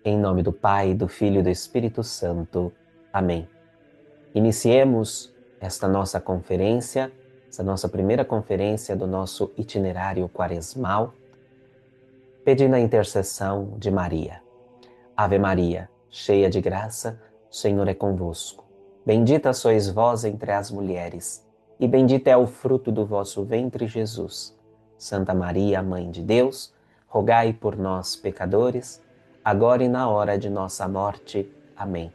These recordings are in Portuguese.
Em nome do Pai, do Filho e do Espírito Santo. Amém. Iniciemos esta nossa conferência, essa nossa primeira conferência do nosso itinerário quaresmal, pedindo a intercessão de Maria. Ave Maria, cheia de graça, o Senhor é convosco. Bendita sois vós entre as mulheres, e bendito é o fruto do vosso ventre, Jesus. Santa Maria, Mãe de Deus, rogai por nós, pecadores, agora e na hora de nossa morte. Amém.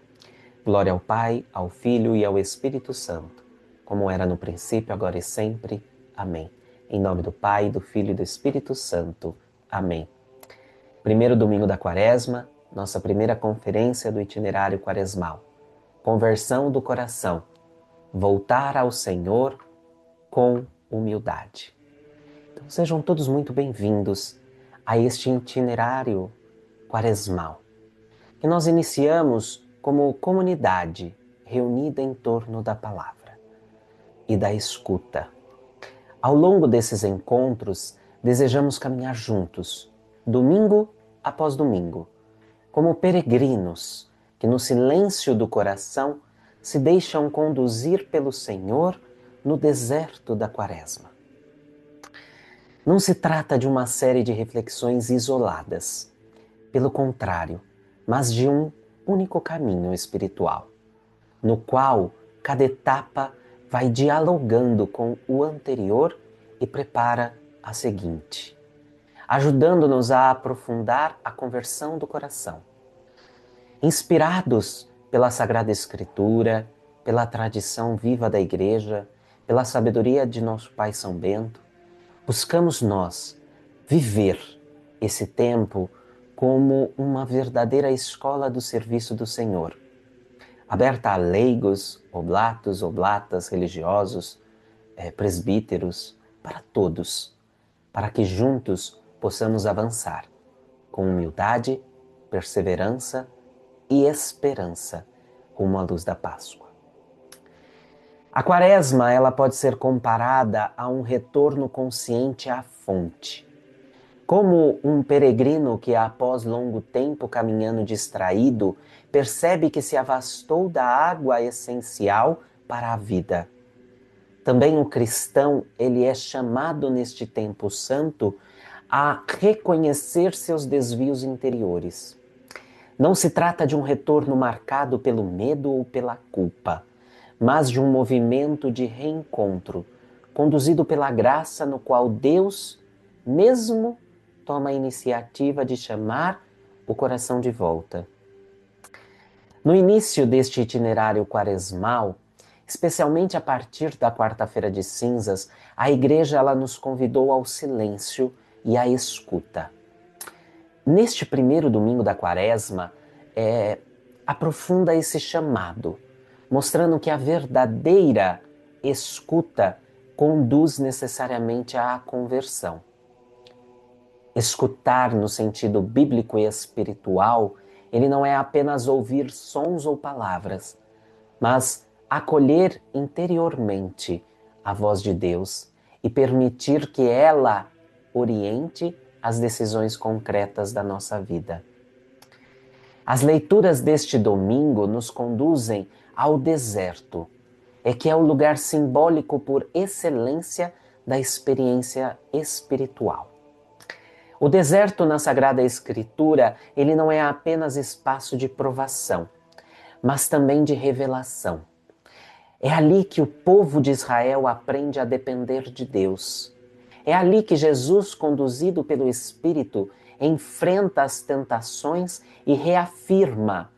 Glória ao Pai, ao Filho e ao Espírito Santo, como era no princípio, agora e sempre. Amém. Em nome do Pai, do Filho e do Espírito Santo. Amém. Primeiro domingo da Quaresma, nossa primeira conferência do itinerário quaresmal. Conversão do coração. Voltar ao Senhor com humildade. Então, sejam todos muito bem-vindos a este itinerário quaresmal, que nós iniciamos como comunidade reunida em torno da palavra e da escuta. Ao longo desses encontros, desejamos caminhar juntos, domingo após domingo, como peregrinos que no silêncio do coração se deixam conduzir pelo Senhor no deserto da Quaresma. Não se trata de uma série de reflexões isoladas, pelo contrário, mas de um único caminho espiritual, no qual cada etapa vai dialogando com o anterior e prepara a seguinte, ajudando-nos a aprofundar a conversão do coração. Inspirados pela Sagrada Escritura, pela tradição viva da Igreja, pela sabedoria de nosso Pai São Bento, buscamos nós viver esse tempo como uma verdadeira escola do serviço do Senhor, aberta a leigos, oblatos, oblatas, religiosos, presbíteros, para todos, para que juntos possamos avançar com humildade, perseverança e esperança rumo à luz da Páscoa. A Quaresma, ela pode ser comparada a um retorno consciente à fonte. Como um peregrino que, após longo tempo caminhando distraído, percebe que se afastou da água essencial para a vida. Também o cristão, ele é chamado neste tempo santo a reconhecer seus desvios interiores. Não se trata de um retorno marcado pelo medo ou pela culpa, mas de um movimento de reencontro, conduzido pela graça no qual Deus mesmo toma a iniciativa de chamar o coração de volta. No início deste itinerário quaresmal, especialmente a partir da quarta-feira de cinzas, a Igreja ela nos convidou ao silêncio e à escuta. Neste primeiro domingo da Quaresma, aprofunda esse chamado, mostrando que a verdadeira escuta conduz necessariamente à conversão. Escutar no sentido bíblico e espiritual, ele não é apenas ouvir sons ou palavras, mas acolher interiormente a voz de Deus e permitir que ela oriente as decisões concretas da nossa vida. As leituras deste domingo nos conduzem ao deserto, que é o lugar simbólico por excelência da experiência espiritual. O deserto na Sagrada Escritura, ele não é apenas espaço de provação, mas também de revelação. É ali que o povo de Israel aprende a depender de Deus. É ali que Jesus, conduzido pelo Espírito, enfrenta as tentações e reafirma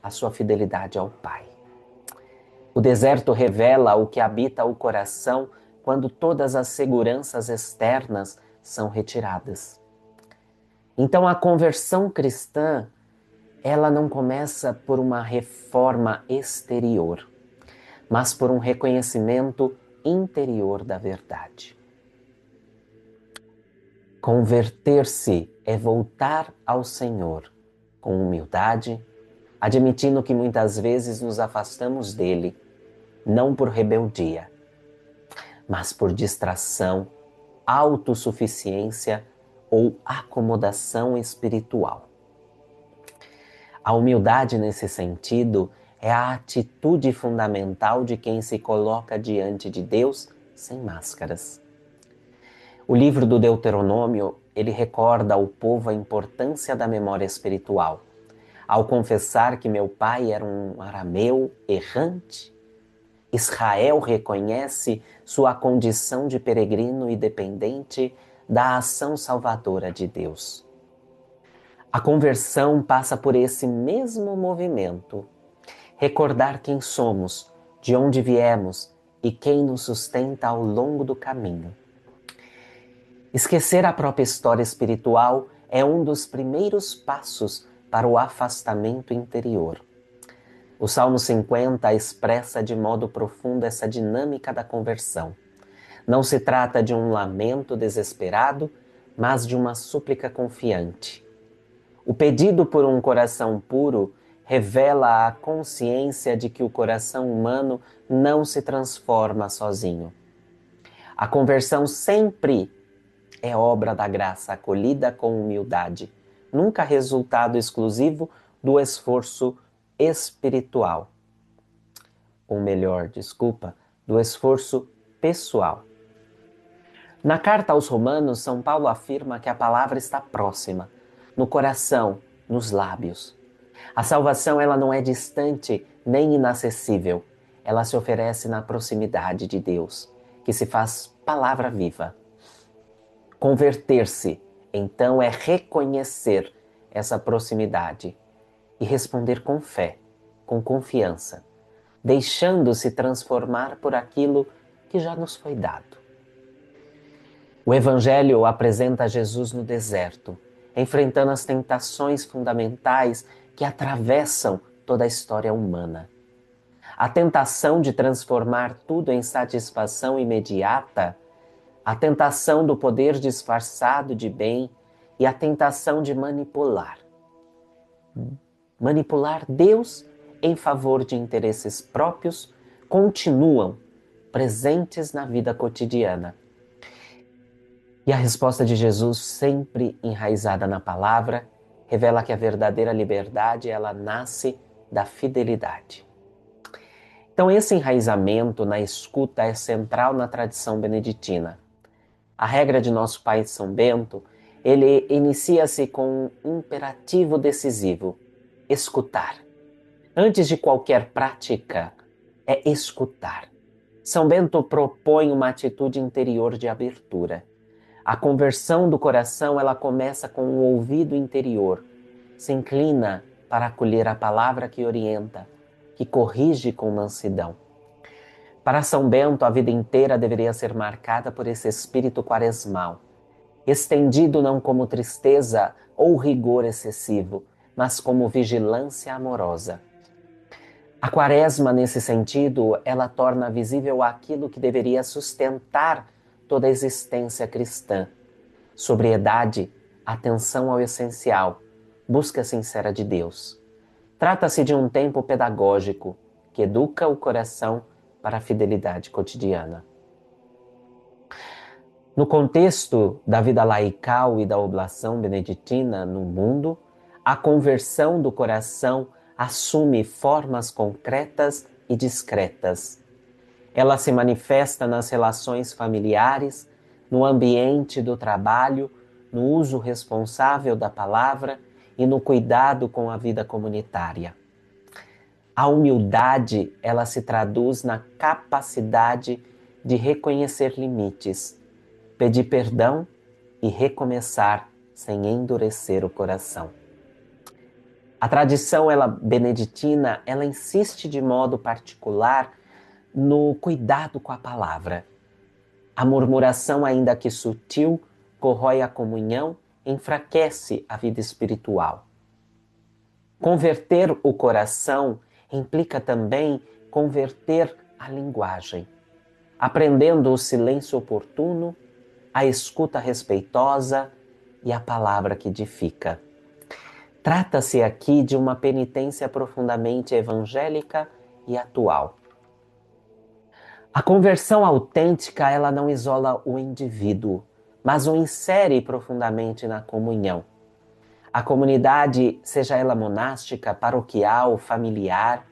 a sua fidelidade ao Pai. O deserto revela o que habita o coração quando todas as seguranças externas são retiradas. Então a conversão cristã, ela não começa por uma reforma exterior, mas por um reconhecimento interior da verdade. Converter-se é voltar ao Senhor com humildade, admitindo que muitas vezes nos afastamos dele, não por rebeldia, mas por distração, autossuficiência ou acomodação espiritual. A humildade, nesse sentido, é a atitude fundamental de quem se coloca diante de Deus sem máscaras. O livro do Deuteronômio, ele recorda ao povo a importância da memória espiritual. Ao confessar que meu pai era um arameu errante, Israel reconhece sua condição de peregrino e dependente da ação salvadora de Deus. A conversão passa por esse mesmo movimento. Recordar quem somos, de onde viemos e quem nos sustenta ao longo do caminho. Esquecer a própria história espiritual é um dos primeiros passos para o afastamento interior. O Salmo 50 expressa de modo profundo essa dinâmica da conversão. Não se trata de um lamento desesperado, mas de uma súplica confiante. O pedido por um coração puro revela a consciência de que o coração humano não se transforma sozinho. A conversão sempre é obra da graça acolhida com humildade, nunca resultado exclusivo do esforço espiritual. Ou melhor, do esforço pessoal. Na carta aos Romanos, São Paulo afirma que a palavra está próxima, no coração, nos lábios. A salvação ela não é distante nem inacessível. Ela se oferece na proximidade de Deus, que se faz palavra viva. Converter-se, então, é reconhecer essa proximidade e responder com fé, com confiança, deixando-se transformar por aquilo que já nos foi dado. O Evangelho apresenta Jesus no deserto, enfrentando as tentações fundamentais que atravessam toda a história humana. A tentação de transformar tudo em satisfação imediata, a tentação do poder disfarçado de bem e a tentação de manipular. Manipular Deus em favor de interesses próprios continuam presentes na vida cotidiana. E a resposta de Jesus, sempre enraizada na palavra, revela que a verdadeira liberdade, ela nasce da fidelidade. Então, esse enraizamento na escuta é central na tradição beneditina. A regra de nosso pai São Bento, ele inicia-se com um imperativo decisivo: escutar. Antes de qualquer prática, é escutar. São Bento propõe uma atitude interior de abertura. A conversão do coração, ela começa com o ouvido interior, se inclina para acolher a palavra que orienta, que corrige com mansidão. Para São Bento, a vida inteira deveria ser marcada por esse espírito quaresmal, estendido não como tristeza ou rigor excessivo, mas como vigilância amorosa. A quaresma, nesse sentido, ela torna visível aquilo que deveria sustentar toda a existência cristã: sobriedade, atenção ao essencial, busca sincera de Deus. Trata-se de um tempo pedagógico que educa o coração para a fidelidade cotidiana. No contexto da vida laical e da oblação beneditina no mundo, a conversão do coração assume formas concretas e discretas. Ela se manifesta nas relações familiares, no ambiente do trabalho, no uso responsável da palavra e no cuidado com a vida comunitária. A humildade, ela se traduz na capacidade de reconhecer limites, pedir perdão e recomeçar sem endurecer o coração. A tradição beneditina, ela insiste de modo particular no cuidado com a palavra. A murmuração, ainda que sutil, corrói a comunhão, enfraquece a vida espiritual. Converter o coração implica também converter a linguagem, aprendendo o silêncio oportuno, a escuta respeitosa e a palavra que edifica. Trata-se aqui de uma penitência profundamente evangélica e atual. A conversão autêntica, ela não isola o indivíduo, mas o insere profundamente na comunhão. A comunidade, seja ela monástica, paroquial, familiar,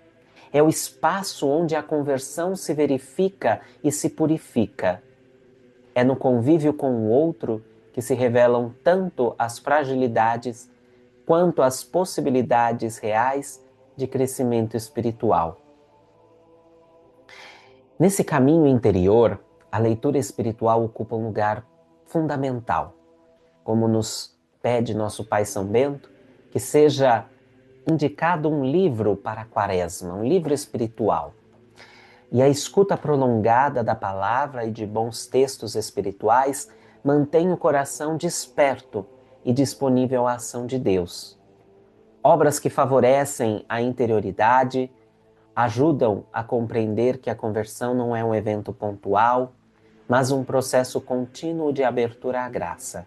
é o espaço onde a conversão se verifica e se purifica. É no convívio com o outro que se revelam tanto as fragilidades quanto as possibilidades reais de crescimento espiritual. Nesse caminho interior, a leitura espiritual ocupa um lugar fundamental, como nos pede nosso Pai São Bento, que seja indicado um livro para a Quaresma, um livro espiritual. E a escuta prolongada da palavra e de bons textos espirituais mantém o coração desperto e disponível à ação de Deus. Obras que favorecem a interioridade, ajudam a compreender que a conversão não é um evento pontual, mas um processo contínuo de abertura à graça.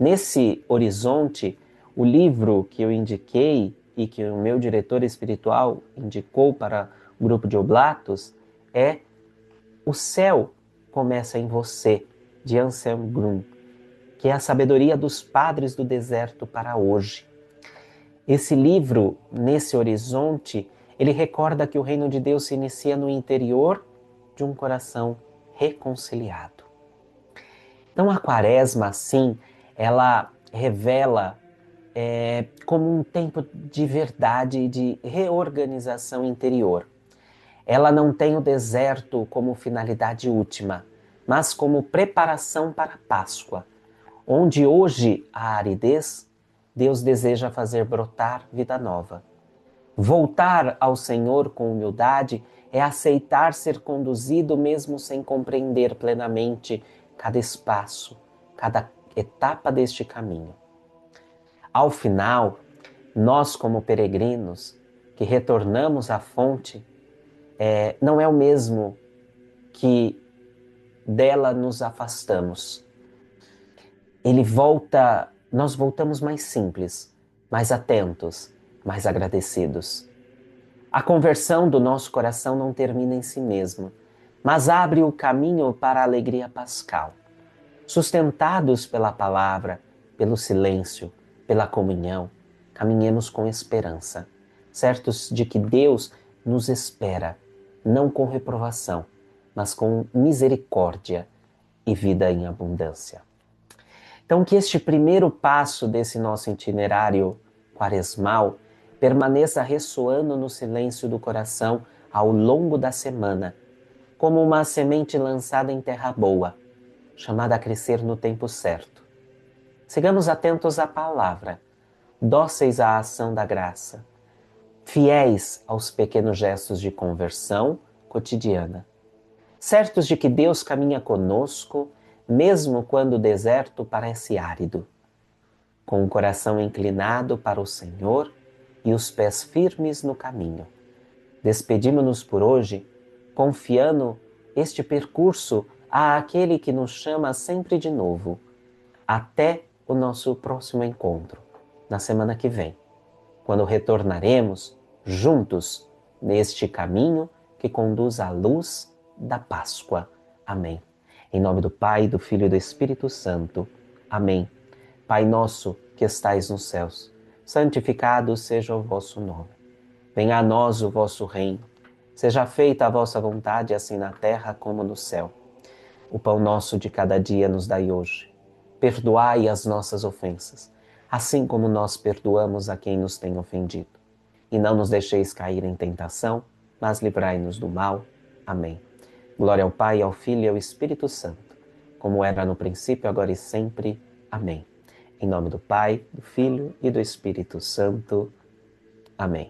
Nesse horizonte, o livro que eu indiquei e que o meu diretor espiritual indicou para o grupo de Oblatos é O Céu Começa em Você, de Anselm Grun, que é a sabedoria dos padres do deserto para hoje. Esse livro, nesse horizonte, ele recorda que o reino de Deus se inicia no interior de um coração reconciliado. Então a Quaresma, assim, ela revela como um tempo de verdade e de reorganização interior. Ela não tem o deserto como finalidade última, mas como preparação para a Páscoa, onde hoje há aridez, Deus deseja fazer brotar vida nova. Voltar ao Senhor com humildade é aceitar ser conduzido mesmo sem compreender plenamente cada espaço, cada etapa deste caminho. Ao final, nós como peregrinos que retornamos à fonte, não é o mesmo que dela nos afastamos. Nós voltamos mais simples, mais atentos, mais agradecidos. A conversão do nosso coração não termina em si mesma, mas abre o caminho para a alegria pascal. Sustentados pela palavra, pelo silêncio, pela comunhão, caminhemos com esperança, certos de que Deus nos espera, não com reprovação, mas com misericórdia e vida em abundância. Então, que este primeiro passo desse nosso itinerário quaresmal permaneça ressoando no silêncio do coração ao longo da semana, como uma semente lançada em terra boa, chamada a crescer no tempo certo. Sigamos atentos à palavra, dóceis à ação da graça, fiéis aos pequenos gestos de conversão cotidiana, certos de que Deus caminha conosco, mesmo quando o deserto parece árido, com o coração inclinado para o Senhor e os pés firmes no caminho. Despedimo-nos por hoje, confiando este percurso àquele que nos chama sempre de novo. Até o nosso próximo encontro, na semana que vem, quando retornaremos juntos neste caminho que conduz à luz da Páscoa. Amém. Em nome do Pai, do Filho e do Espírito Santo. Amém. Pai nosso que estais nos céus, santificado seja o vosso nome. Venha a nós o vosso reino. Seja feita a vossa vontade, assim na terra como no céu. O pão nosso de cada dia nos dai hoje. Perdoai as nossas ofensas, assim como nós perdoamos a quem nos tem ofendido. E não nos deixeis cair em tentação, mas livrai-nos do mal. Amém. Glória ao Pai, ao Filho e ao Espírito Santo, como era no princípio, agora e sempre. Amém. Em nome do Pai, do Filho e do Espírito Santo. Amém.